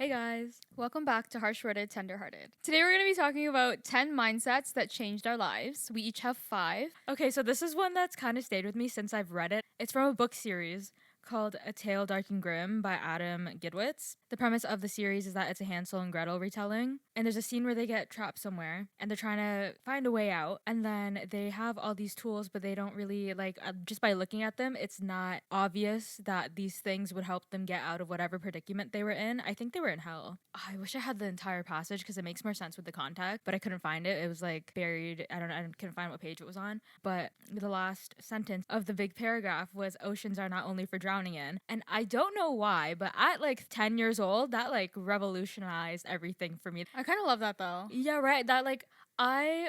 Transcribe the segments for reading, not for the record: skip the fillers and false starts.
Hey guys, welcome back to Harsh-Worded Tenderhearted. Today we're going to be talking about 10 mindsets that changed our lives. We each have 5. Okay, so this is one that's kind of stayed with me since I've read it. It's from a book series called A Tale Dark and Grim by Adam Gidwitz. The premise of the series is that it's a Hansel and Gretel retelling, and there's a scene where they get trapped somewhere and they're trying to find a way out, and then they have all these tools, but they don't really just by looking at them, it's not obvious that these things would help them get out of whatever predicament they were in. I think they were in hell. I wish I had the entire passage because it makes more sense with the context, but I couldn't find it. It was like buried. I couldn't find what page it was on, but the last sentence of the big paragraph was oceans are not only for drowning in. And I don't know why, but at like 10 years old, that like revolutionized everything for me. I kind of love that though. Yeah, right. That like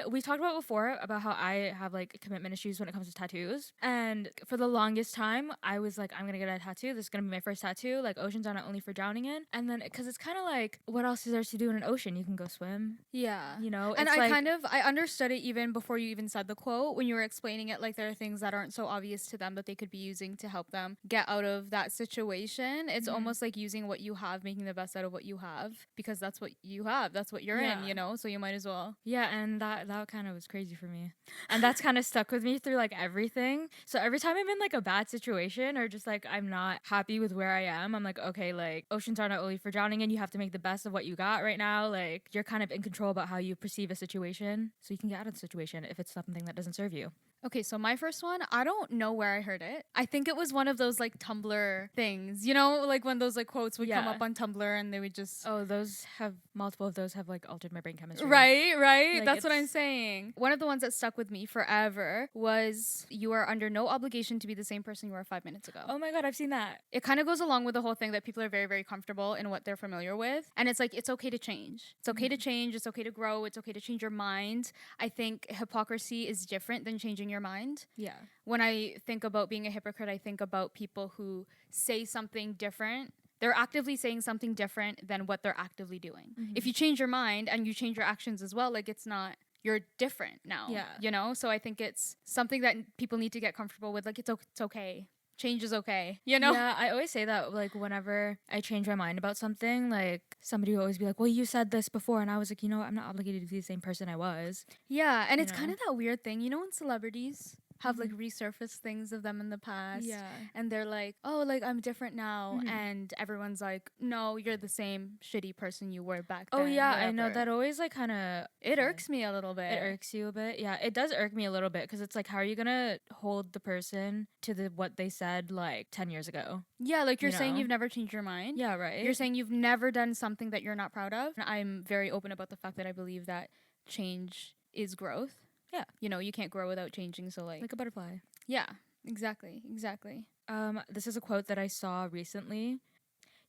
we talked about before about how I have like commitment issues when it comes to tattoos. And for the longest time, I was like, I'm going to get a tattoo. This is going to be my first tattoo. Like, oceans are not only for drowning in. And then, because it's kind of like, what else is there to do in an ocean? You can go swim. Yeah. You know? And it's I understood it even before you even said the quote when you were explaining it. Like, there are things that aren't so obvious to them that they could be using to help them get out of that situation. It's almost like using what you have, making the best out of what you have, because that's what you have. That's what you're in, you know? So you might as well. Yeah, and that kind of was crazy for me. And that's kind of stuck with me through like everything. So every time I'm in like a bad situation or just like I'm not happy with where I am, I'm like, okay, like oceans are not only for drowning in, you have to make the best of what you got right now. Like you're kind of in control about how you perceive a situation so you can get out of the situation if it's something that doesn't serve you. Okay, so my first one, I don't know where I heard it. I think it was one of those like Tumblr things, you know, like when those like quotes would come up on Tumblr and they would just. Oh, multiple of those have like altered my brain chemistry. Right. Like, that's what I'm saying. One of the ones that stuck with me forever was you are under no obligation to be the same person you were 5 minutes ago. Oh my God, I've seen that. It kind of goes along with the whole thing that people are very, very comfortable in what they're familiar with. And it's like, it's okay to change. It's okay to change. It's okay to grow. It's okay to change your mind. I think hypocrisy is different than changing your mind. Yeah. When I think about being a hypocrite, I think about people who say something different. They're actively saying something different than what they're actively doing. If you change your mind and you change your actions as well, like it's not, you're different now. Yeah. You know? So I think it's something that people need to get comfortable with. Like it's okay. Change is okay, you know? Yeah, I always say that, like, whenever I change my mind about something, like, somebody will always be like, well, you said this before, and I was like, you know what, I'm not obligated to be the same person I was. Yeah, and it's kind of that weird thing, you know, when celebrities have, like, resurfaced things of them in the past, and they're like, oh, like, I'm different now, and everyone's like, no, you're the same shitty person you were back then. Oh, yeah, whatever. I know, that always, like, kind of... It irks me a little bit. It irks you a bit? Yeah, it does irk me a little bit, because it's like, how are you gonna hold the person to what they said, like, 10 years ago? Yeah, like, you're saying you've never changed your mind. Yeah, right. You're saying you've never done something that you're not proud of. And I'm very open about the fact that I believe that change is growth. Yeah. You know, you can't grow without changing, so, like... Like a butterfly. Yeah, exactly. This is a quote that I saw recently.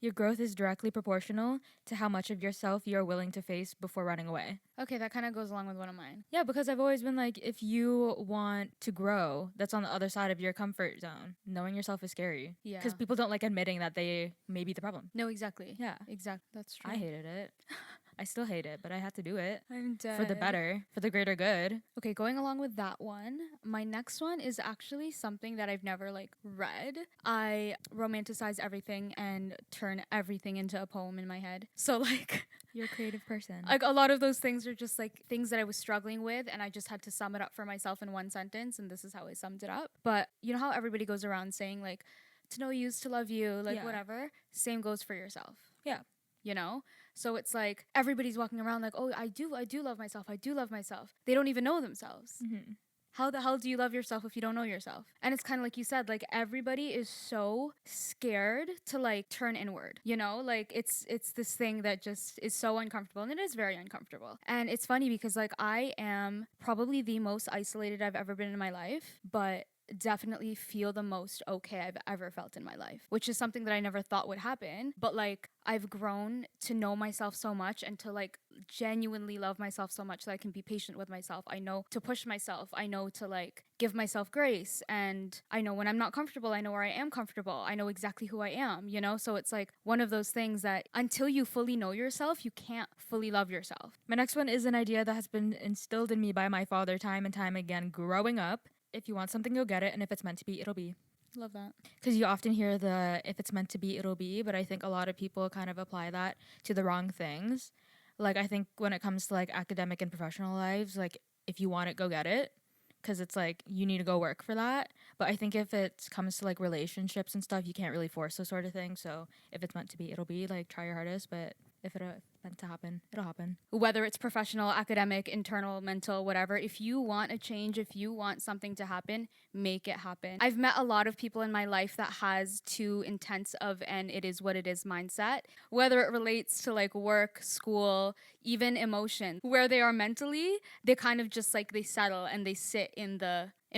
Your growth is directly proportional to how much of yourself you're willing to face before running away. Okay, that kind of goes along with one of mine. Yeah, because I've always been like, if you want to grow, that's on the other side of your comfort zone. Knowing yourself is scary. Yeah. Because people don't like admitting that they may be the problem. No, exactly. Yeah. Exactly. That's true. I hated it. I still hate it, but I had to do it. I'm dead. For the better, for the greater good. Okay, going along with that one, my next one is actually something that I've never like read. I romanticize everything and turn everything into a poem in my head. So like you're a creative person. Like a lot of those things are just like things that I was struggling with and I just had to sum it up for myself in one sentence and this is how I summed it up. But you know how everybody goes around saying like to know you is to love you, like whatever. Same goes for yourself. Yeah. You know? So it's like everybody's walking around like, oh, I do love myself. I do love myself. They don't even know themselves. Mm-hmm. How the hell do you love yourself if you don't know yourself? And it's kind of like you said, like everybody is so scared to like turn inward, you know, like it's this thing that just is so uncomfortable and it is very uncomfortable. And it's funny because like I am probably the most isolated I've ever been in my life, but definitely feel the most okay I've ever felt in my life, which is something that I never thought would happen. But like I've grown to know myself so much and to like genuinely love myself so much that I can be patient with myself. I know to push myself. I know to like give myself grace. And I know when I'm not comfortable, I know where I am comfortable. I know exactly who I am, you know? So it's like one of those things that until you fully know yourself, you can't fully love yourself. My next one is an idea that has been instilled in me by my father time and time again growing up. If you want something, go get it. And if it's meant to be, it'll be. Love that. Because you often hear the if it's meant to be, it'll be, but I think a lot of people kind of apply that to the wrong things. Like, I think when it comes to like academic and professional lives, like, if you want it, go get it. Because it's like you need to go work for that. But I think if it comes to like relationships and stuff, you can't really force those sort of things. So if it's meant to be, it'll be. Like, try your hardest. But if it's meant to happen, it'll happen. Whether it's professional, academic, internal, mental, whatever, if you want a change, if you want something to happen, make it happen. I've met a lot of people in my life that has too intense of an it is what it is mindset, whether it relates to like work, school, even emotion, where they are mentally, they kind of just like they settle and they sit in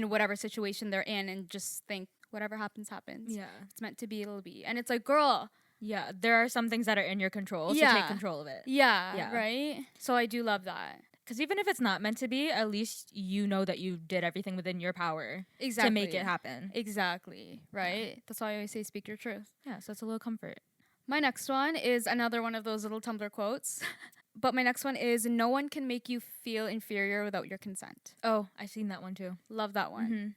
whatever situation they're in and just think whatever happens, happens. Yeah. If it's meant to be, it'll be. And it's like, girl, Yeah, there are some things that are in your control, so Yeah. take control of it. yeah, right? So I do love that. Because even if it's not meant to be, at least you know that you did everything within your power Exactly. to make it happen. Exactly, right? That's why I always say speak your truth. Yeah, so it's a little comfort. My next one is another one of those little Tumblr quotes. But my next one is no one can make you feel inferior without your consent. Oh, I seen that one too. Love that one. Mm-hmm.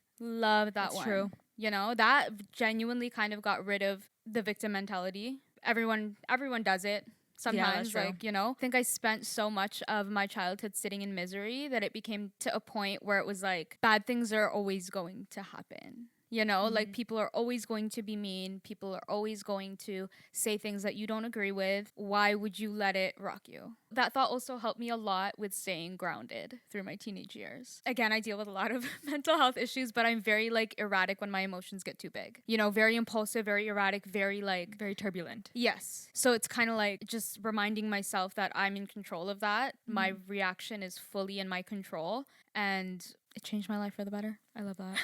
Love that It's one. true. You know, that genuinely kind of got rid of the victim mentality. Everyone does it. Sometimes, true. like, you know, I think I spent so much of my childhood sitting in misery that it became to a point where it was like bad things are always going to happen. You know, like people are always going to be mean. People are always going to say things that you don't agree with. Why would you let it rock you? That thought also helped me a lot with staying grounded through my teenage years. Again, I deal with a lot of mental health issues, but I'm very like erratic when my emotions get too big. You know, very impulsive, very erratic, very like Very turbulent. yes. So it's kind of like just reminding myself that I'm in control of that. My reaction is fully in my control, and it changed my life for the better. I love that.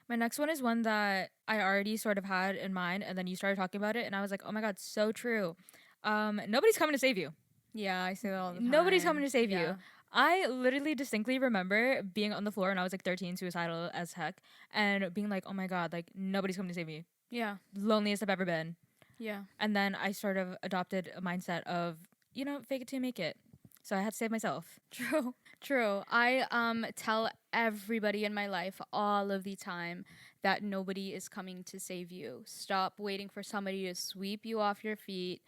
My next one is one that I already sort of had in mind, and then you started talking about it, and I was like, oh my God, so true. Nobody's coming to save you. Yeah, I say that all the time. Nobody's coming to save Yeah. you. I literally distinctly remember being on the floor, and I was like 13, suicidal as heck, and being like, oh my God, like, nobody's coming to save me. Yeah. Loneliest I've ever been. Yeah. And then I sort of adopted a mindset of, you know, fake it till you make it. So I had to save myself. True. True. I tell everybody in my life all of the time that nobody is coming to save you. Stop waiting for somebody to sweep you off your feet.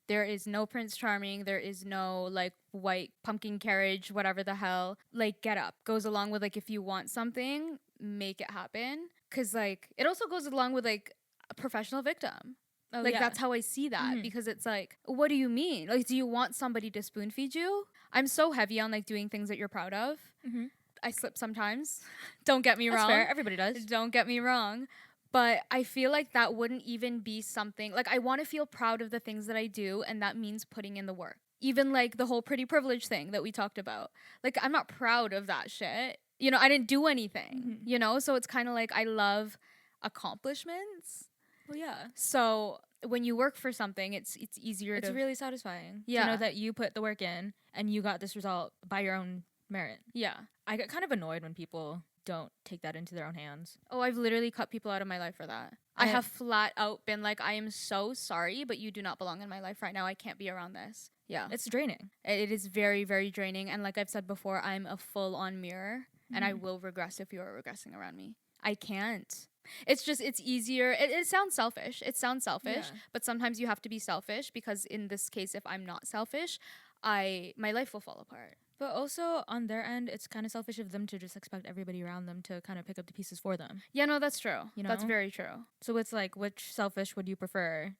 There is no Prince Charming. There is no like white pumpkin carriage, whatever the hell. Like, get up. Goes along with like if you want something, make it happen. Cause like it also goes along with like a professional victim. Oh, Like yeah. that's how I see that Mhm. because it's like, what do you mean? Like, do you want somebody to spoon feed you? I'm so heavy on like doing things that you're proud of. Mhm. I slip sometimes. Don't get me That's wrong. fair. Everybody does. Don't get me wrong. But I feel like that wouldn't even be something like I want to feel proud of the things that I do, and that means putting in the work. Even like the whole pretty privilege thing that we talked about. Like, I'm not proud of that shit. You know, I didn't do anything, you know? So it's kind of like I love accomplishments. Well, yeah. So when you work for something, it's easier It's to really satisfying to Yeah. know that you put the work in and you got this result by your own merit. yeah. I get kind of annoyed when people don't take that into their own hands. Oh, I've literally cut people out of my life for that. I I- have flat out been like, I am so sorry, but you do not belong in my life right now. I can't be around this. Yeah. It's draining. It is very, very draining. And like I've said before, I'm a full on mirror and I will regress if you are regressing around me. I can't. It's just, it's easier. It sounds selfish. It sounds selfish, Yeah. but sometimes you have to be selfish because in this case, if I'm not selfish, my life will fall apart. But also on their end, it's kind of selfish of them to just expect everybody around them to kind of pick up the pieces for them. Yeah, no, that's true. You That's know? very true. So it's like, which selfish would you prefer?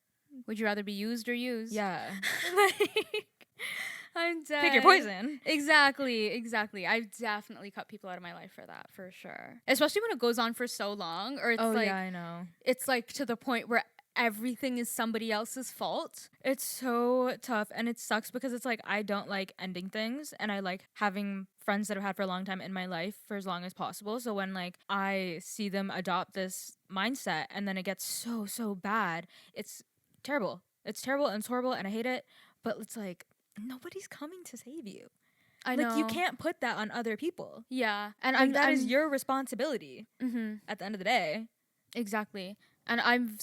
Would you rather be used or used? Yeah. I'm dead. Pick your poison. Exactly. I've definitely cut people out of my life for that, for sure. Especially when it goes on for so long, or it's like yeah, I know. it's like to the point where everything is somebody else's fault. It's so tough, and it sucks because it's like I don't like ending things, and I like having friends that I've had for a long time in my life for as long as possible. So when like I see them adopt this mindset and then it gets so bad, it's terrible. It's terrible and it's horrible and I hate it. But it's like nobody's coming to save you. I Like know. you can't put that on other people. Yeah, and Like that is your responsibility Mhm. at the end of the day. Exactly. And I'm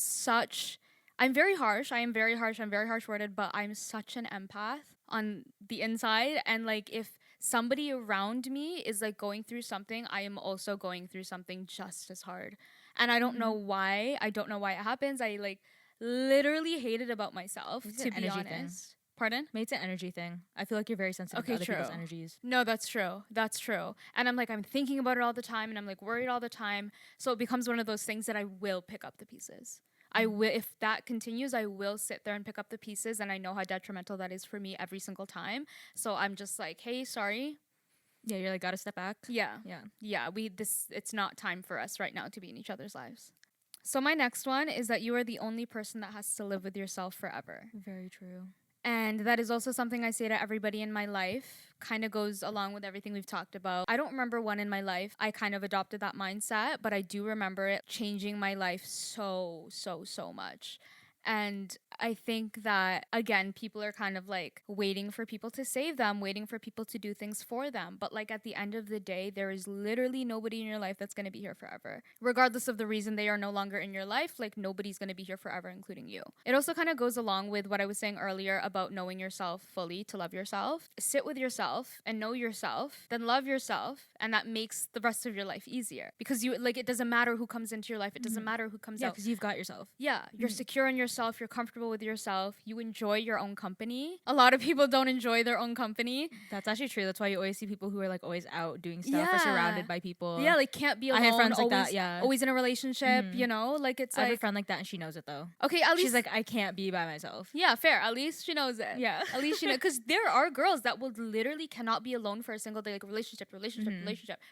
very harsh. I'm very harsh worded, but I'm such an empath on the inside. And like, if somebody around me is like going through something, I am also going through something just as hard. And I don't know why. I don't know why it happens. I like literally hate it about myself, It's to an be energy thing. honest. Pardon? Maybe it's an energy thing. I feel like you're very sensitive to Okay, other people's true. energies. No, that's true. That's true. And I'm like, I'm thinking about it all the time and I'm like worried all the time. So it becomes one of those things that I will pick up the pieces. I will, if that continues, I will sit there and pick up the pieces. And I know how detrimental that is for me every single time. So I'm just like, hey, sorry. Yeah, you're like, gotta step back. Yeah. Yeah. Yeah. It's not time for us right now to be in each other's lives. So my next one is that you are the only person that has to live with yourself forever. Very true. And that is also something I say to everybody in my life. Kind of goes along with everything we've talked about. I don't remember when in my life I kind of adopted that mindset, but I do remember it changing my life so, so, so much. And I think that, again, people are kind of like waiting for people to save them, waiting for people to do things for them. But like at the end of the day, there is literally nobody in your life that's going to be here forever. Regardless of the reason they are no longer in your life, like nobody's going to be here forever, including you. It also kind of goes along with what I was saying earlier about knowing yourself fully to love yourself. Sit with yourself and know yourself, then love yourself. And that makes the rest of your life easier because you like, it doesn't matter who comes into your life. It doesn't matter who comes out. Because you've got yourself. Yeah, you're secure in yourself, you're comfortable with yourself, you enjoy your own company. A lot of people don't enjoy their own company. That's actually true. That's why you always see people who are like always out doing stuff or surrounded by people. Yeah, like can't be alone. I have friends like always, that, yeah. Always in a relationship, you know? Like it's I have like a friend like that and she knows it though. okay, at least she's like, I can't be by myself. yeah, fair. At least she knows it. Yeah. At least she knows. Because there are girls that will literally cannot be alone for a single day. Like relationship,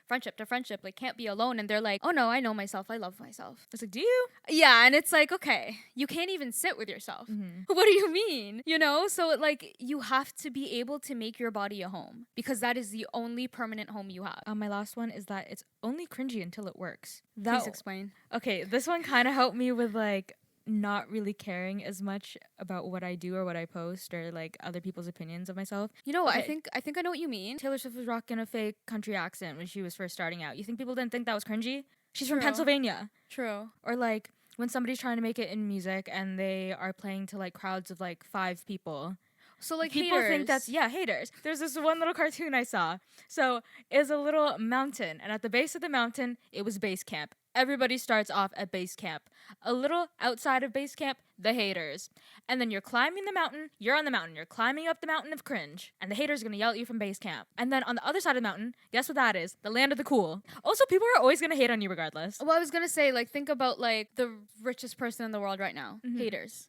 friendship to friendship. Like can't be alone. And they're like, oh no, I know myself. I love myself. It's like, do you? Yeah. And it's like, okay, you can't even sit with yourself. What do you mean? You know? So like you have to be able to make your body a home because that is the only permanent home you have. My last one is that it's only cringy until it works. Please explain. Okay, this one kind of helped me with like not really caring as much about what I do or what I post or like other people's opinions of myself. You know what? Okay. I think I know what you mean. Taylor Swift was rocking a fake country accent when she was first starting out. You think people didn't think that was cringy? She's from True. Pennsylvania. True. Or like when somebody's trying to make it in music and they are playing to like crowds of like 5 people. So like people haters. think that's haters. There's this one little cartoon I saw. So it's a little mountain, and at the base of the mountain, it was base camp. Everybody starts off at base camp. A little outside of base camp, the haters. And then you're climbing the mountain, you're on the mountain, you're climbing up the mountain of cringe, and the haters are gonna yell at you from base camp. And then on the other side of the mountain, guess what that is? The land of the cool. Also, people are always gonna hate on you regardless. Well, I was gonna say, like, think about like the richest person in the world right now. Haters.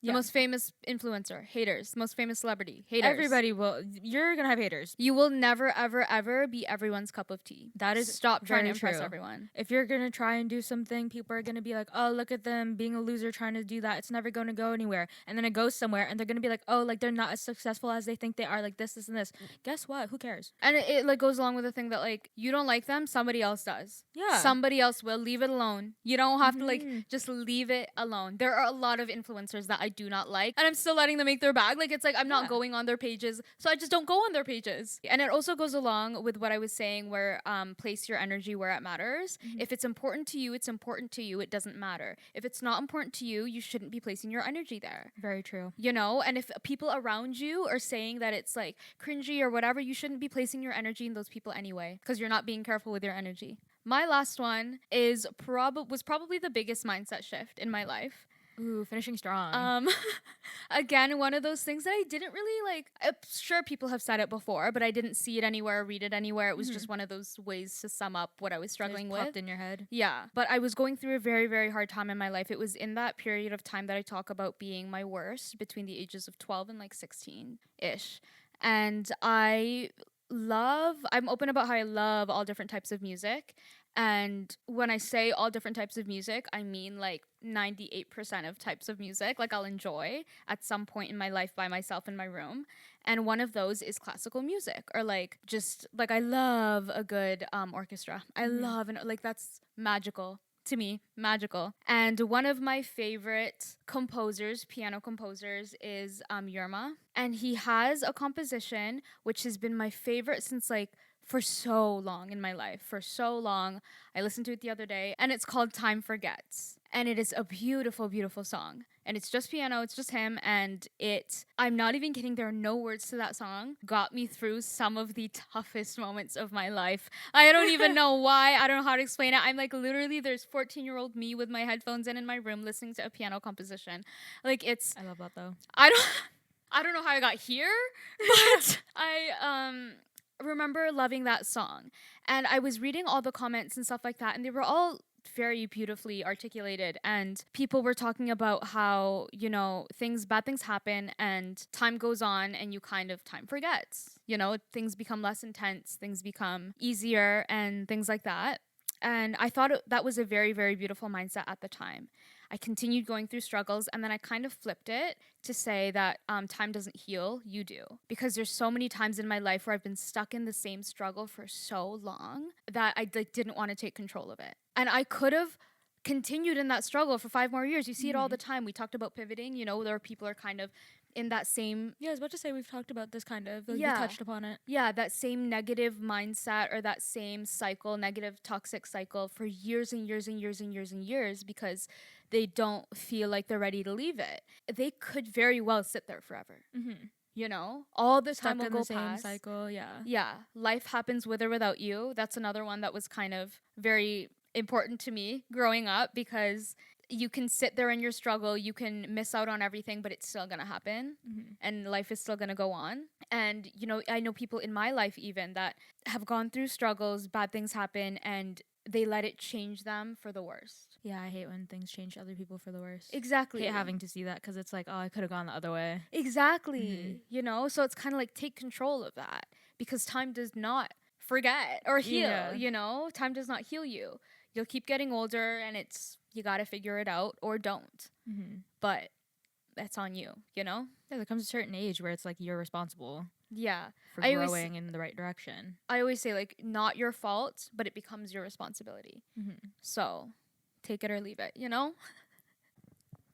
The most famous influencer, haters. Most famous celebrity, haters. Everybody will. You're gonna have haters. You will never, ever, ever be everyone's cup of tea. That is stop trying to very impress true. everyone. If you're gonna try and do something, people are gonna be like, "Oh, look at them being a loser trying to do that. It's never gonna go anywhere." And then it goes somewhere, and they're gonna be like, "Oh, like they're not as successful as they think they are. Like this, and this." Guess what? Who cares? And it like goes along with the thing that like you don't like them, somebody else does. Yeah. Somebody else will. Leave it alone. You don't have to like just leave it alone. There are a lot of influencers that I do not like, and I'm still letting them make their bag. Like it's like I'm not going on their pages, so I just don't go on their pages. And it also goes along with what I was saying, where place your energy where it matters. If it's important to you, it's important to you. It doesn't matter. If it's not important to you, you shouldn't be placing your energy there. Very true. You know, and if people around you are saying that it's like cringy or whatever, you shouldn't be placing your energy in those people anyway, because you're not being careful with your energy. My last one is was probably the biggest mindset shift in my life. Ooh, finishing strong. Again, one of those things that I didn't really like. I'm sure people have said it before, but I didn't see it anywhere, read it anywhere. It was just one of those ways to sum up what I was struggling with. Popped in your head. Yeah, but I was going through a very, very hard time in my life. It was in that period of time that I talk about being my worst, between the ages of 12 and like 16-ish. And I'm open about how I love all different types of music. And when I say all different types of music, I mean like 98% of types of music, like I'll enjoy at some point in my life by myself in my room. And one of those is classical music, or like just like I love a good orchestra. I love, and like that's magical. To me, magical. And one of my favorite composers, piano composers, is Yerma. And he has a composition which has been my favorite since like for so long in my life. For so long. I listened to it the other day, and it's called Time Forgets. And it is a beautiful, beautiful song. and it's just piano, it's just him, and I'm not even kidding, there are no words to that song, got me through some of the toughest moments of my life. I don't even know why. I don't know how to explain it. I'm like, literally, there's 14-year-old me with my headphones in my room listening to a piano composition. Like, I love that though. I don't know how I got here, but I remember loving that song. And I was reading all the comments and stuff like that, and they were all very beautifully articulated, and people were talking about how, you know, bad things happen and time goes on and time forgets. You know, things become less intense, things become easier and things like that. And I thought that was a very, very beautiful mindset at the time. I continued going through struggles, and then I kind of flipped it to say that time doesn't heal, you do. Because there's so many times in my life where I've been stuck in the same struggle for so long that I didn't want to take control of it. And I could have continued in that struggle for 5 more years. You see it all the time. We talked about pivoting, you know, there are people are kind of in that same... Yeah, I was about to say we've talked about this kind of. Like, Yeah. We touched upon it. Yeah, that same negative mindset or that same cycle, negative toxic cycle for years and years and years and years and years because they don't feel like they're ready to leave it. They could very well sit there forever. Mm-hmm. You know, all the time will in go the same past. cycle, yeah. Yeah, life happens with or without you. That's another one that was kind of very important to me growing up because you can sit there in your struggle, you can miss out on everything, but it's still gonna happen, and life is still gonna go on. And, you know, I know people in my life even that have gone through struggles, bad things happen, and they let it change them for the worst. Yeah, I hate when things change other people for the worst. Exactly. I hate having to see that because it's like, oh, I could have gone the other way. Exactly. You know, so it's kind of like take control of that because time does not forget or heal, you know? Time does not heal you. You'll keep getting older and you got to figure it out or don't. But that's on you, you know? Yeah, there comes a certain age where it's like you're responsible. Yeah. For growing in the right direction. I always say, like, not your fault, but it becomes your responsibility. So take it or leave it, you know?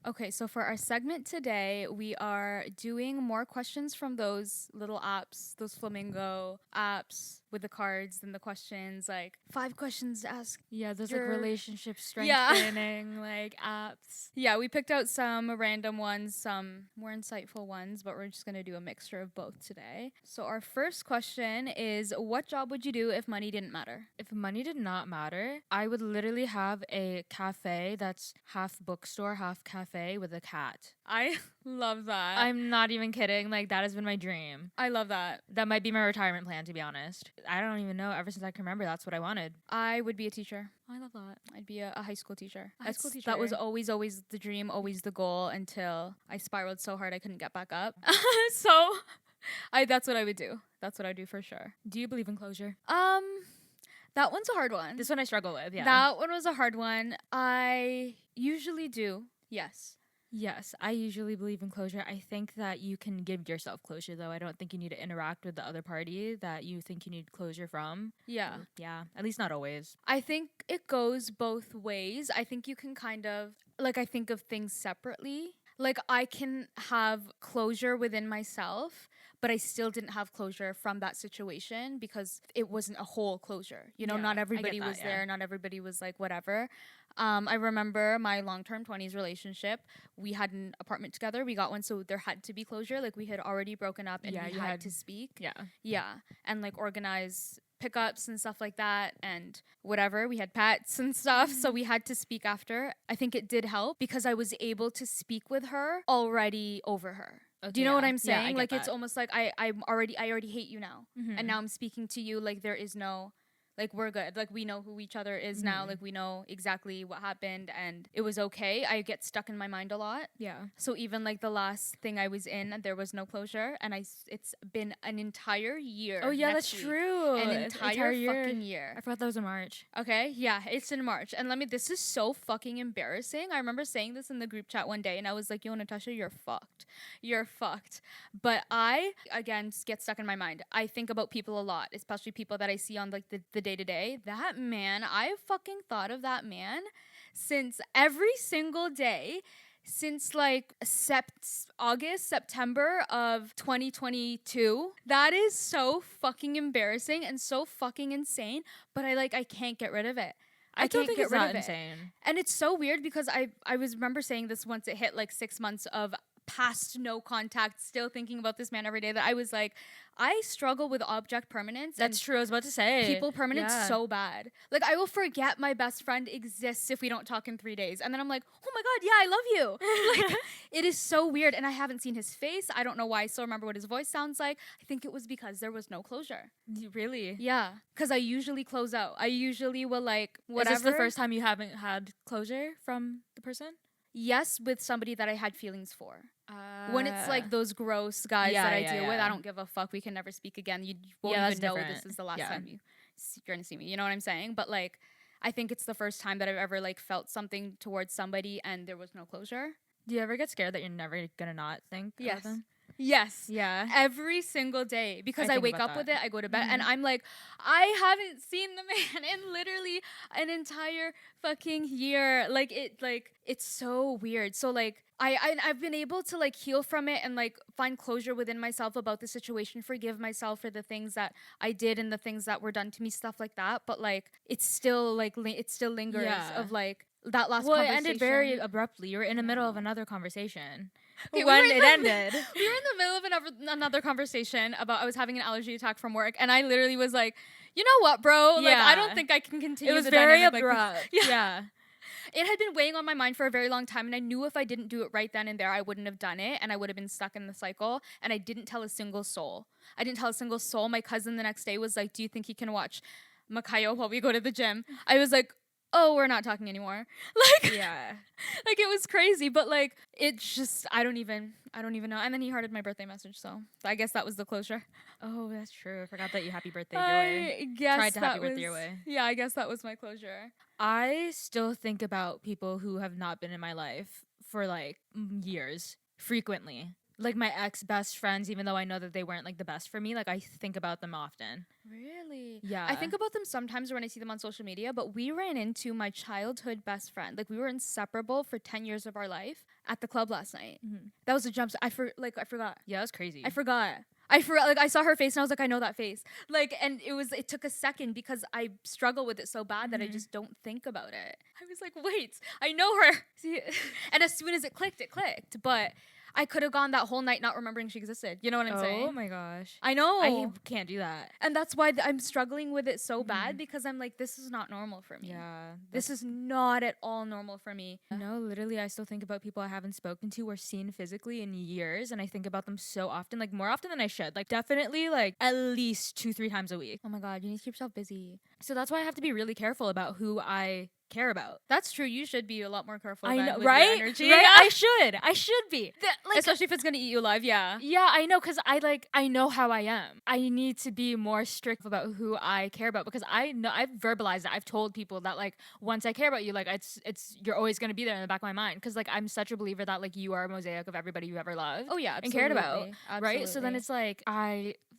Okay, so for our segment today, we are doing more questions from those little apps, those flamingo apps with the cards and the questions, like 5 questions to ask. Yeah, there's like relationship strengthening, like apps. Yeah, we picked out some random ones, some more insightful ones, but we're just going to do a mixture of both today. So our first question is, what job would you do if money didn't matter? If money did not matter, I would literally have a cafe that's half bookstore, half cafe with a cat. I love that. I'm not even kidding. Like, that has been my dream. I love that. That might be my retirement plan, to be honest. I don't even know. Ever since I can remember, that's what I wanted. I would be a teacher. I love that. I'd be a high school teacher. A high school teacher. That was always the dream, always the goal until I spiraled so hard I couldn't get back up. So that's what I would do. That's what I do for sure. Do you believe in closure? That one's a hard one. This one I struggle with, yeah. That one was a hard one. I usually do. Yes. Yes, I usually believe in closure. I think that you can give yourself closure, though. I don't think you need to interact with the other party that you think you need closure from. Yeah. Yeah, at least not always. I think it goes both ways. I think you can kind of, like, I think of things separately. Like, I can have closure within myself, but I still didn't have closure from that situation because it wasn't a whole closure. You know, not everybody was there. Not everybody was like, whatever. I remember my long-term 20s relationship. We had an apartment together. We got one, so there had to be closure. Like, we had already broken up and we had to speak. Yeah. Yeah. And, like, organize pickups and stuff like that and whatever. We had pets and stuff, so we had to speak after. I think it did help because I was able to speak with her already over her. Okay, do you know what I'm saying? Like, it's almost like I already hate you now. And now I'm speaking to you like there is no... Like, we're good. Like, we know who each other is now. Like, we know exactly what happened and it was okay. I get stuck in my mind a lot. Yeah. So even, like, the last thing I was in, there was no closure. And it's been an entire year. Oh, yeah, that's true. An entire fucking year. I forgot that was in March. Okay, yeah, it's in March. And this is so fucking embarrassing. I remember saying this in the group chat one day and I was like, yo, Natasha, you're fucked. You're fucked. But I, again, just get stuck in my mind. I think about people a lot, especially people that I see on, like, the day-to-day. That man, I fucking thought of that man since every single day since like September of 2022. That is so fucking embarrassing and so fucking insane, but I can't get rid of it. I don't can't think get it's rid that of it. insane. And it's so weird because I was remember saying this once it hit like 6 months of past no contact, still thinking about this man every day, that I was like, I struggle with object permanence. That's and true. I was about to say people permanence Yeah. so bad. Like, I will forget my best friend exists if we don't talk in 3 days. And then I'm like, oh my God, yeah, I love you. Like, it is so weird. And I haven't seen his face. I don't know why I still remember what his voice sounds like. I think it was because there was no closure. Really? Yeah. Because I usually close out. I usually will, like, whatever. Is this the first time you haven't had closure from the person? Yes, with somebody that I had feelings for. When it's like those gross guys that I deal with, I don't give a fuck. We can never speak again. You won't even know this is the last time you're gonna see me. You know what I'm saying? But like, I think it's the first time that I've ever like felt something towards somebody and there was no closure. Do you ever get scared that you're never gonna not think about them? Yes. Yeah. Every single day. Because I think wake about up with that. it, I go to bed, and I'm like, I haven't seen the man in literally an entire fucking year. Like, it's so weird. So, like, I've been able to, like, heal from it and, like, find closure within myself about the situation, forgive myself for the things that I did and the things that were done to me, stuff like that. But, like, it's still, like, it still lingers of, like, that last conversation. It ended very abruptly. You were in the middle of another conversation. Okay, when it ended. We were in the middle of another conversation about I was having an allergy attack from work, and I literally was like, you know what, bro? Like, I don't think I can continue. It was the very dynamic abrupt. Like yeah. It had been weighing on my mind for a very long time, and I knew if I didn't do it right then and there, I wouldn't have done it, and I would have been stuck in the cycle, and I didn't tell a single soul. My cousin the next day was like, do you think he can watch Makayo while we go to the gym? I was like, oh, we're not talking anymore. Like, yeah. Like, it was crazy, but like, it's just, I don't even know. And then he hearted my birthday message, so I guess that was the closure. Oh, that's true. I forgot that you happy birthday your way. I guess Tried to that happy was, birthday your way. Yeah, I guess that was my closure. I still think about people who have not been in my life for like years, frequently. Like my ex best friends, even though I know that they weren't like the best for me, like I think about them often. Really? Yeah. I think about them sometimes when I see them on social media, but we ran into my childhood best friend. Like, we were inseparable for 10 years of our life at the club last night. Mm-hmm. That was a jump. I forgot. Yeah, it was crazy. I forgot. Like, I saw her face and I was like, I know that face. Like, and it took a second because I struggle with it so bad that I just don't think about it. I was like, wait, I know her. See, and as soon as it clicked. But I could have gone that whole night not remembering she existed. You know what I'm saying? Oh my gosh. I know. I can't do that. And that's why I'm struggling with it so bad, because I'm like, this is not normal for me. Yeah. This is not at all normal for me. No, literally, I still think about people I haven't spoken to or seen physically in years, and I think about them so often, like more often than I should. Like, definitely, like, at least 2-3 times a week. Oh my God, you need to keep yourself busy. So that's why I have to be really careful about who I care about. That's true. You should be a lot more careful. I know, with right? Your energy. Right? I should be. Like, especially if it's gonna eat you alive. Yeah. Yeah, I know, because I know how I am. I need to be more strict about who I care about, because I know I've verbalized it. I've told people that, like, once I care about you, like, it's you're always gonna be there in the back of my mind, because like I'm such a believer that like you are a mosaic of everybody you ever loved. Oh yeah, and cared about. Absolutely. Right? So then it's like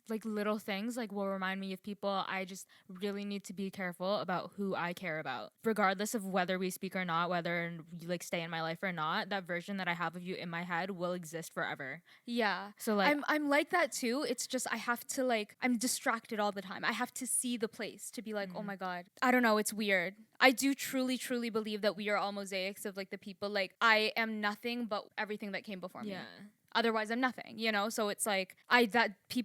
like little things like will remind me of people. I just really need to be careful about who I care about, regardless of whether we speak or not, whether you like stay in my life or not. That version that I have of you in my head will exist forever. Yeah. So like I'm like that too. It's just I have to, like, I'm distracted all the time. I have to see the place to be like, oh my God. I don't know, it's weird. I do truly believe that we are all mosaics of like the people. Like, I am nothing but everything that came before me. Otherwise I'm nothing, you know? So it's like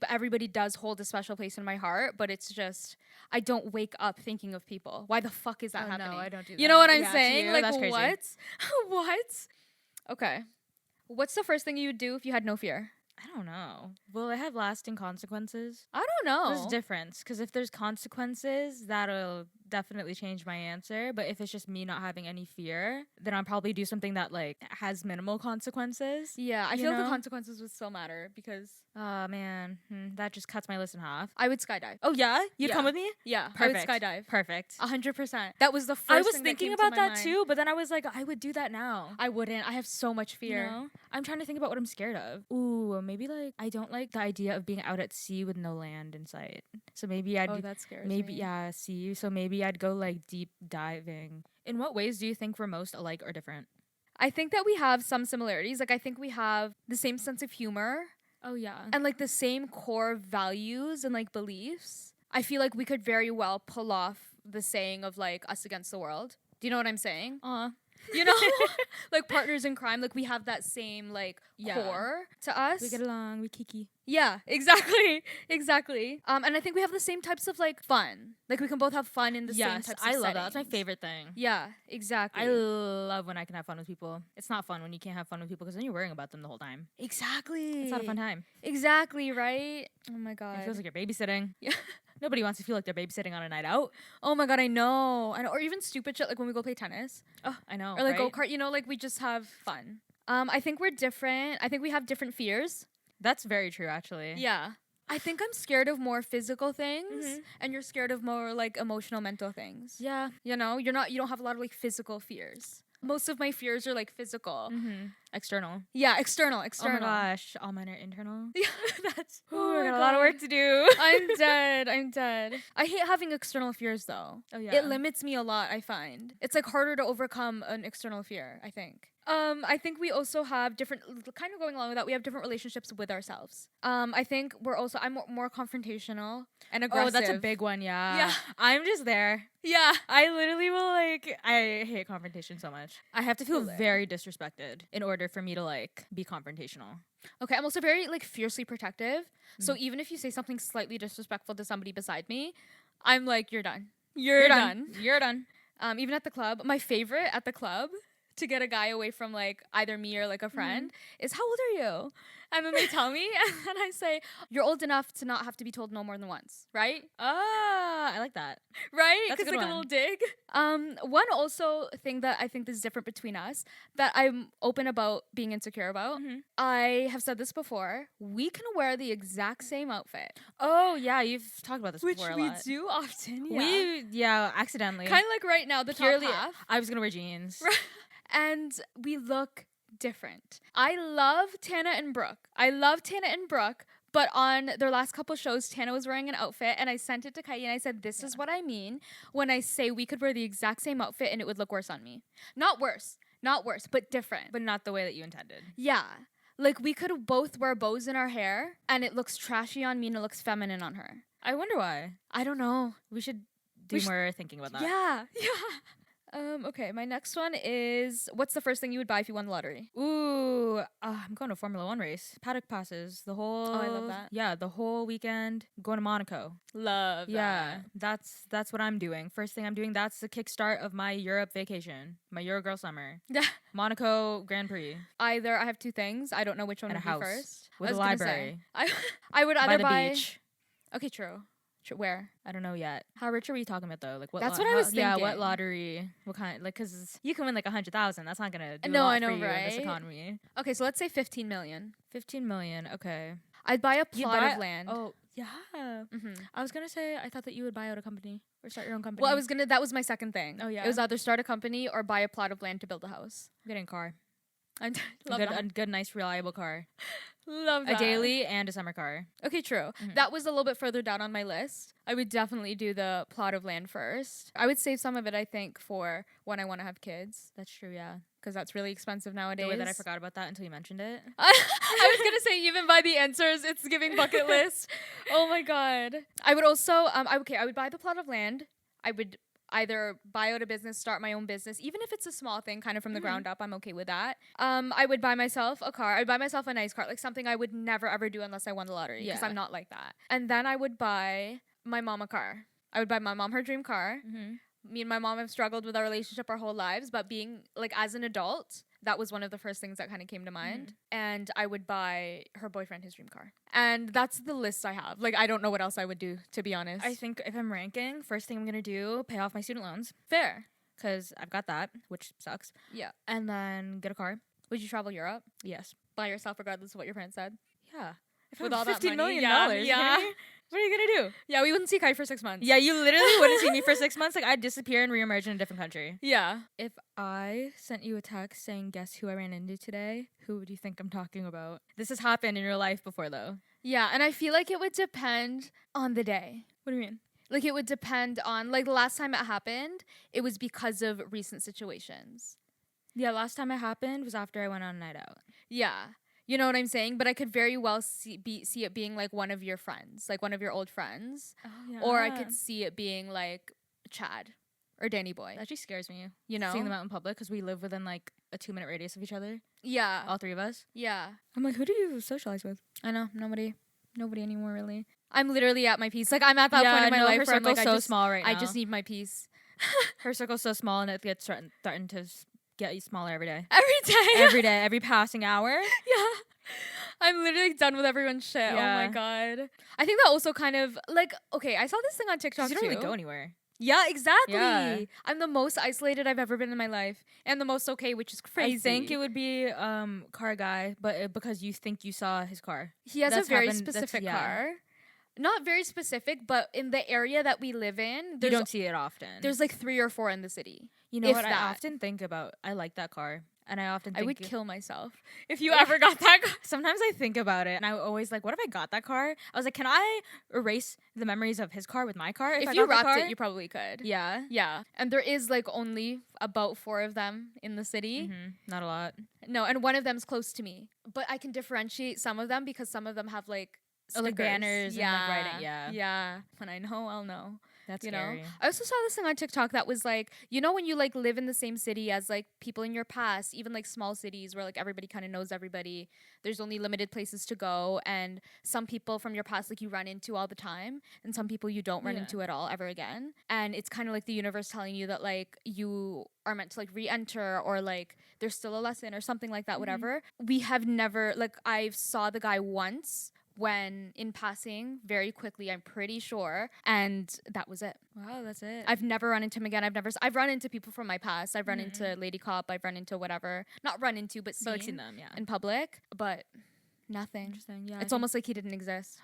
everybody does hold a special place in my heart, but it's just I don't wake up thinking of people. Why the fuck is that happening? No, I don't do that. You know what I'm saying? Like, that's crazy. What? What? Okay. What's the first thing you would do if you had no fear? I don't know. Will it have lasting consequences? I don't know. There's difference, because if there's consequences, that'll definitely change my answer. But if it's just me not having any fear, then I'll probably do something that like has minimal consequences. Yeah, I feel the consequences would still matter because oh man, that just cuts my list in half. I would skydive. Oh yeah, you'd come with me? Yeah, perfect. I would skydive. Perfect. 100%. That was the first. I was thing thinking that about that mind. too, but then I was like, I would do that now. I wouldn't. I have so much fear. You know? I'm trying to think about what I'm scared of. Ooh, maybe like I don't like the idea of being out at sea with no land in sight. So maybe I'd. Oh, that scares maybe me. Yeah, sea. So maybe I'd go like deep diving. In what ways do you think we're most alike or different? I think that we have some similarities. Like, I think we have the same sense of humor. Oh yeah. And like the same core values and like beliefs. I feel like we could very well pull off the saying of like us against the world. Do you know what I'm saying? You Like partners in crime, like we have that same like core to us. We get along, we kiki. Yeah, exactly. Exactly. And I think we have the same types of like fun. Like we can both have fun in the same types of I love that. That's my settings. favorite thing. Yeah, exactly. I love when I can have fun with people. It's not fun when you can't have fun with people because then you're worrying about them the whole time. Exactly. It's not a fun time. Exactly, right? Oh my god. It feels like you're babysitting. Yeah. Nobody wants to feel like they're babysitting on a night out. Oh my god, I know. Or even stupid shit like when we go play tennis. Oh, I know. Or like right? go-kart, like we just have fun. I think we're different. I think we have different fears. That's very true, actually. Yeah. I think I'm scared of more physical things and you're scared of more like emotional, mental things. Yeah. You don't have a lot of like physical fears. Most of my fears are like physical. External. Yeah, external. Oh my gosh, all mine are internal. Yeah, that's. I got a lot of work to do. I'm dead. I hate having external fears though. Oh yeah. It limits me a lot, I find. It's like harder to overcome an external fear, I think. I think we also have different, kind of going along with that, we have different relationships with ourselves. I think I'm more confrontational and aggressive. Oh, that's a big one, yeah. Yeah. I'm just there. Yeah. I literally will I hate confrontation so much. I have to feel Totally. very disrespected in order for me to like be confrontational. Okay, I'm also very like fiercely protective. So even if you say something slightly disrespectful to somebody beside me, I'm like, you're done. You're done. You're done. Even at the club, my favorite at the club to get a guy away from like either me or like a friend is, how old are you? And then they tell me, and then I say, you're old enough to not have to be told no more than once, right? Ah, I like that. Right? That's a Because good like a one. little dig. One also thing that I think is different between us that I'm open about being insecure about. I have said this before. We can wear the exact same outfit. Oh yeah, you've talked about this Which before a we lot. do often, yeah. We accidentally. Kind of like right now, the Purely, top half. I was gonna wear jeans. And we look different. I love Tana and Brooke, but on their last couple shows, Tana was wearing an outfit and I sent it to Kaira and I said, this is what I mean when I say we could wear the exact same outfit and it would look worse on me. Not worse, but different. But not the way that you intended. Yeah. Like we could both wear bows in our hair and it looks trashy on me and it looks feminine on her. I wonder why. I don't know. We should do more thinking about that. Yeah. Okay, my next one is, what's the first thing you would buy if you won the lottery? Ooh, I'm going to a Formula One race. Paddock passes. The whole. Oh, I love that. Yeah, the whole weekend. Going to Monaco. Love Yeah, that's what I'm doing. First thing I'm doing. That's the kickstart of my Europe vacation. My Eurogirl summer. that. Monaco Grand Prix. Either I have two things. I don't know which one And would a house be first. with I a was gonna library. say, I would By either the buy. beach. Okay, true. Where? I don't know yet. How rich are we talking about though? Like what? That's what I was Yeah, what thinking. lottery? What kind? Like, cause you can win like 100,000. That's not gonna do a No, lot I know, for you in this right? economy. Okay, so let's say 15 million. 15 million. Okay. I'd buy a You'd plot buy- of land. Oh yeah. Mhm. I was gonna say I thought that you would buy out a company or start your own company. Well, that was my second thing. Oh, yeah? It was either start a company or buy a plot of land to build a house. getting a car. I A love good, that. a good, nice, reliable car. Love that. A daily and a summer car. Okay, true. Mhm. That was a little bit further down on my list. I would definitely do the plot of land first. I would save some of it, I think, for when I want to have kids, That's true. Yeah. because that's really expensive nowadays. The way that I forgot about that until you mentioned it. I was gonna say, even by the answers, it's giving bucket list. Oh my god. I would also I would buy the plot of land. I would either buy out a business, start my own business, even if it's a small thing, kind of from the ground up. I'm okay with that. I would buy myself a car. I'd buy myself a nice car, like something I would never ever do unless I won the lottery, because Yeah. I'm not like that. And then I would buy my mom a car. I would buy my mom her dream car. Mm-hmm. Me and my mom have struggled with our relationship our whole lives, but being like as an adult, that was one of the first things that kind of came to mind. And I would buy her boyfriend his dream car. And that's the list I have. Like, I don't know what else I would do, to be honest. I think if I'm ranking, first thing I'm gonna do, pay off my student loans Fair. because I've got that, which sucks. Yeah. And then get a car. Would you travel Europe Yes. by yourself, regardless of what your parents said? Yeah. If With I have all that $15 money, million, yeah. okay? What are you gonna do? Yeah, we wouldn't see Kai for 6 months. Yeah, you literally wouldn't see me for 6 months. Like, I'd disappear and reemerge in a different country. Yeah. If I sent you a text saying, guess who I ran into today, who would you think I'm talking about? This has happened in your life before, though. Yeah, and I feel like it would depend on the day. What do you mean? Like, it would depend on, like, the last time it happened, it was because of recent situations. Yeah, last time it happened was after I went on a night out. Yeah. You know what I'm saying? But I could very well see it being, like, one of your friends, like, one of your old friends. Oh, yeah. Or I could see it being, like, Chad or Danny Boy. That actually scares me. You know? Seeing them out in public because we live within like a 2-minute radius of each other. Yeah. All three of us. Yeah. I'm like, who do you socialize with? I know. Nobody anymore, really. I'm literally at my piece. Like, I'm at that point in my life her where I'm like, circle's so small right now. I just need my piece. Her circle's so small and it gets threatened to get smaller every day. Every day. Every passing hour. Yeah. I'm literally done with everyone's shit. Yeah. Oh my God. I think that also kind of, like, okay, I saw this thing on TikTok You too. don't really go anywhere. Yeah, exactly. Yeah. I'm the most isolated I've ever been in my life. And the most okay, which is crazy. I think it would be car guy, but because you think you saw his car. He has That's a very happened- that's- specific yeah. car. Not very specific, but in the area that we live in, You don't see it often. there's like 3 or 4 in the city. You know if what that. I often think about? I like that car. And I often think I would kill myself if you Yeah. ever got that car. Sometimes I think about it and I always like, what if I got that car? I was like, can I erase the memories of his car with my car? If I you got the wrapped car? it, you probably could. Yeah. Yeah. And there is like only about 4 of them in the city. Not a lot. No, and one of them's close to me. But I can differentiate some of them because some of them have like Oh, like stickers. banners and, like, writing, yeah. Yeah. When I know, I'll know. That's You scary. know, I also saw this thing on TikTok that was like, you know, when you like live in the same city as like people in your past, even like small cities where like everybody kind of knows everybody, there's only limited places to go, and some people from your past like you run into all the time, and some people you don't run Yeah. into at all ever again, and it's kind of like the universe telling you that like you are meant to like re-enter, or like there's still a lesson or something like that. Whatever. We have never, like, I saw the guy once when in passing very quickly, I'm pretty sure, and that was it. Wow, that's it. I've never run into him again. I've run into people from my past. I've run into Lady Cop. I've run into whatever. Not run into, but but like seen seen them, yeah. in public. But nothing. Interesting. Yeah. It's almost like he didn't exist.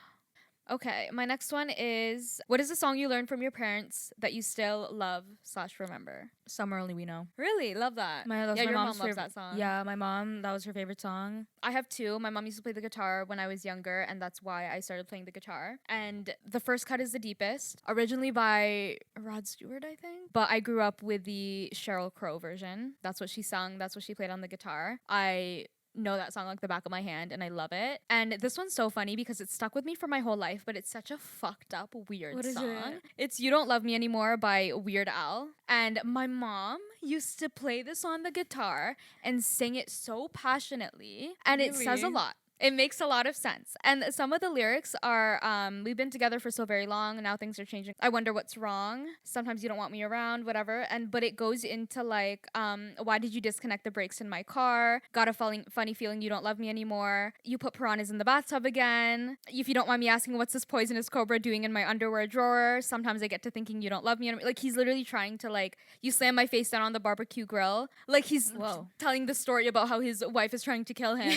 Okay, my next one is, what is a song you learned from your parents that you still love / remember? Somewhere Only We Know. Really? Love that. That was Yeah, my your mom mom's loves favorite- that song. Yeah, my mom, that was her favorite song. I have 2. My mom used to play the guitar when I was younger, and that's why I started playing the guitar. And the first cut is the deepest, originally by Rod Stewart, I think. But I grew up with the Sheryl Crow version. That's what she sung. That's what she played on the guitar. I know that song like the back of my hand, and I love it. And this one's so funny because it's stuck with me for my whole life, but it's such a fucked up, weird What is song. it? It's You Don't Love Me Anymore by Weird Al. And my mom used to play this on the guitar and sing it so passionately, and it says a Really? lot. It makes a lot of sense. And some of the lyrics are, we've been together for so very long, and now things are changing. I wonder what's wrong. Sometimes you don't want me around, whatever. But it goes into like, why did you disconnect the brakes in my car? Got a funny feeling you don't love me anymore. You put piranhas in the bathtub again. If you don't mind me asking, what's this poisonous cobra doing in my underwear drawer? Sometimes I get to thinking you don't love me anymore. Like, he's literally trying to like, you slam my face down on the barbecue grill. Like, he's Whoa. telling the story about how his wife is trying to kill him.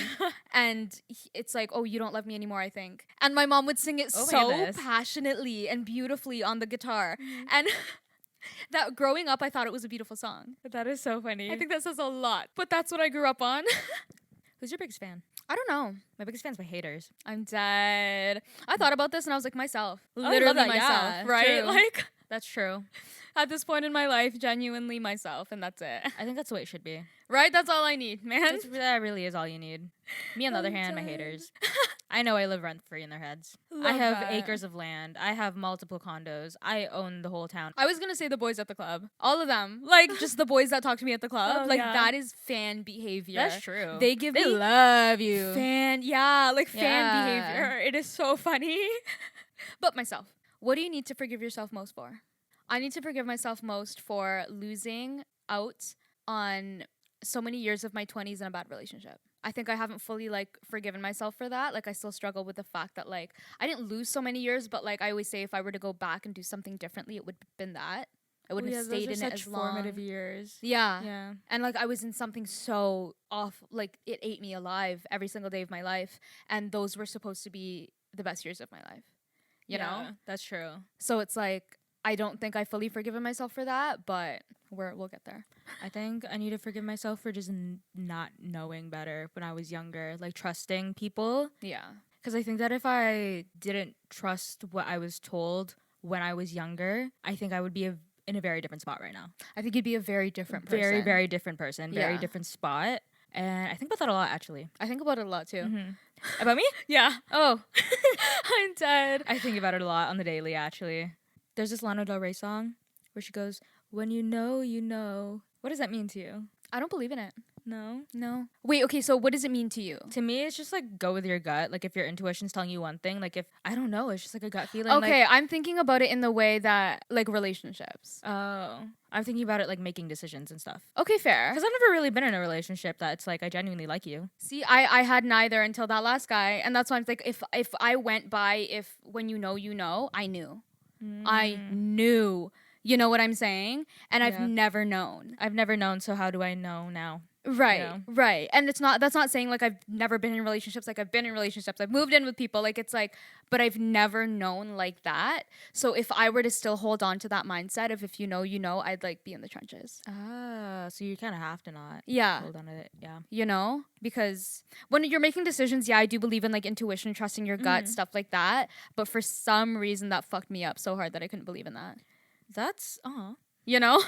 And it's like, oh, you don't love me anymore, I think. And my mom would sing it Oh my so goodness. passionately and beautifully on the guitar. And that growing up, I thought it was a beautiful song. That is so funny. I think that says a lot. But that's what I grew up on. Who's your biggest fan? I don't know. My biggest fan's my haters. I'm dead. I thought about this and I was like, myself. I love Literally that, myself, yeah, right? true. Like, That's true. at this point in my life, genuinely myself, and that's it. I think that's the way it should be. Right? That's all I need, man. That really is all you need. Me, on the other I'm hand, my dead. haters. I know I live rent free in their heads. I Love have that. acres of land. I have multiple condos. I own the whole town. I was gonna say the boys at the club. All of them. Like, just the boys that talk to me at the club. Oh, like, yeah. that is fan behavior. That's true. They give They me love you. fan Yeah. behavior. It is so funny. But myself. What do you need to forgive yourself most for? I need to forgive myself most for losing out on so many years of my 20s in a bad relationship. I think I haven't fully like forgiven myself for that. Like, I still struggle with the fact that like I didn't lose so many years, but like I always say if I were to go back and do something differently, it would have been that. I wouldn't have stayed in it as long. formative years. Yeah. Yeah. And like I was in something so off, like it ate me alive every single day of my life. And those were supposed to be the best years of my life. You know? That's true. So it's like, I don't think I fully forgiven myself for that, but we'll get there. I think I need to forgive myself for just not knowing better when I was younger, like trusting people. Yeah. Because I think that if I didn't trust what I was told when I was younger, I think I would be in a very different spot right now. I think you'd be a very different person. Very, very different person. Very Yeah. different spot. And I think about that a lot, actually. I think about it a lot too. About me? Yeah. Oh. I'm dead. I think about it a lot on the daily, actually. There's this Lana Del Rey song where she goes, "When you know, you know." What does that mean to you? I don't believe in it. No. No. Wait, okay, so what does it mean to you? To me, it's just like go with your gut. Like if your intuition's telling you one thing, like if I don't know, it's just like a gut feeling. Okay, Like, I'm thinking about it in the way that like relationships. oh, I'm thinking about it like making decisions and stuff. Okay, fair. Because I've never really been in a relationship that's like I genuinely like you. See, I had neither until that last guy, and that's why I'm like, if I went by if when you know, I knew. I knew. You know what I'm saying? And I've Yeah. never known. I've never known, so how do I know now? Right, Yeah. right. And that's not saying like I've never been in relationships. Like I've been in relationships. I've moved in with people. Like it's like, but I've never known like that. So if I were to still hold on to that mindset of if you know, I'd like be in the trenches. Ah, so you kind of have to not Yeah. hold on to it. Yeah. You know, because when you're making decisions, yeah, I do believe in like intuition, trusting your gut, stuff like that. But for some reason, that fucked me up so hard that I couldn't believe in that. That's You know,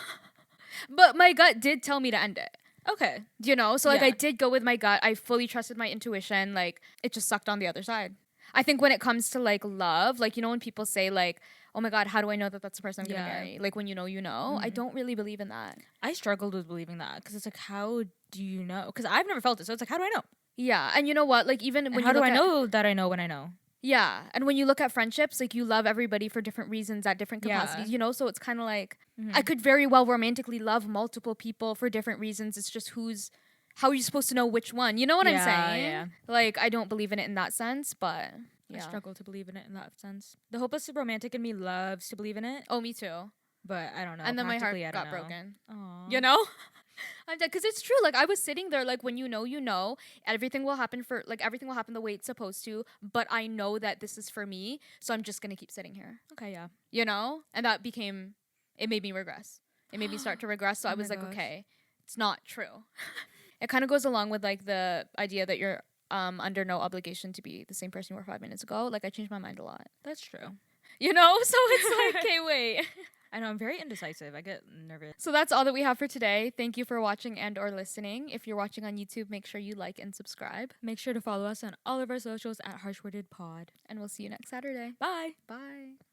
but my gut did tell me to end it. okay. You know, so like Yeah. I did go with my gut. I fully trusted my intuition. Like it just sucked on the other side. I think when it comes to like love, like you know when people say like, "Oh my god, how do I know that that's the person I'm gonna Yeah. marry?" Like when you know. I don't really believe in that. I struggled with believing that because it's like, how do you know? Because I've never felt it, so it's like, how do I know? Yeah, and you know what? Like even And when how you do look I at, know that I know when I know? Yeah, and when you look at friendships, like you love everybody for different reasons at different Yeah. capacities, you know? So it's kind of like I could very well romantically love multiple people for different reasons. It's just how are you supposed to know which one? You know what I'm Yeah, saying? yeah. Like I don't believe in it in that sense, but I yeah. struggle to believe in it in that sense. The hopeless romantic in me loves to believe in it, Oh, me too. but I don't know. And then my heart Practically, I got don't know. broken. Aww. You know? I'm dead because it's true. Like I was sitting there, like when you know, everything will happen everything will happen the way it's supposed to. But I know that this is for me, so I'm just gonna keep sitting here. Okay, yeah. You know, and it made me regress. It made me start to regress. So Oh I was my like, gosh. okay, it's not true. It kind of goes along with like the idea that you're under no obligation to be the same person you were 5 minutes ago. Like I changed my mind a lot. That's true. You know, so it's like, okay, wait. I know I'm very indecisive. I get nervous. So that's all that we have for today. Thank you for watching and or listening. If you're watching on YouTube, make sure you like and subscribe. Make sure to follow us on all of our socials at HWTH Pod. And we'll see you next Saturday. Bye. Bye.